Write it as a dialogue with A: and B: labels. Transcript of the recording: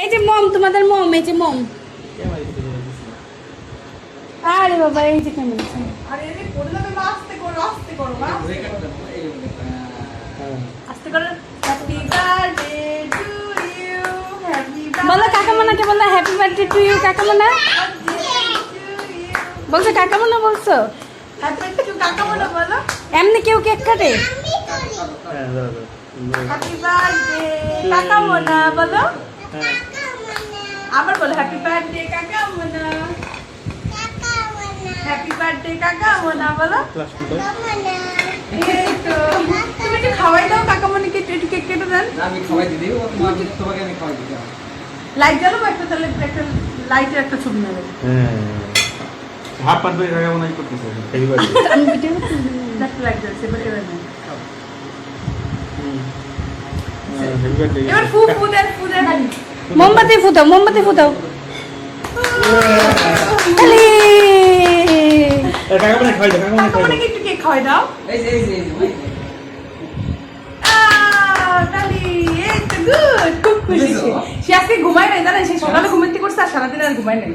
A: এই যে মম, তোমাদের মম, এই যে মম। আরে বাবা, এই যে কেমন আছে।
B: আরে এরে করে দেবে মা, আস্তে করো আস্তে করো মা, আস্তে করো। Happy birthday to you, happy
A: বলো কাকামনাকে, বলো হ্যাপি বার্থডে টু ইউ কাকামনা। বলছো কাকামনা, বলছো
B: হ্যাপি টু কাকামনা বলো।
A: এমনি কেউ কেক কাটে?
B: হ্যাপি বার্থডে কাকামনা বলো। আবার বলো হ্যাপি বার্থডে কাকামনা, হ্যাপি বার্থডে কাকামনা বলো। এই তো তুমি একটু খাওয়াই দাও কাকামনিকে, একটু কেক কেটে দেন।
C: আমি খাওয়াই দিই, তোমাকে আমি খাওয়াই দিই।
B: লাইট জ্বালাবো একটা, তাহলে একটা লাইটের একটা ছবি নেবে।
D: হাফ পাত করে কাকা মনে করতেছে এইবার
A: আমি ভিডিও করছি।
B: একটা লাইট জ্বলছে, এবার এবার নেন।
D: হেলমেট
B: এবার ফু ফু দেন, ফু দেন।
A: মোমবাতি ফুটাও, মোমবাতি ফুটাও। খালি
D: কাকা মনে খাই দাও, কাকা মনে খাই দাও।
B: কাকামনিকে একটু কেক খাওয়াই দাও।
C: এই যে
B: তালি, এই তো good, খুব খুশি সে। সে আজকে ঘুমায় নাই, জানেন? সে সকালে ঘুমাইতে করছে আর সারাদিন আর ঘুমায় নাই।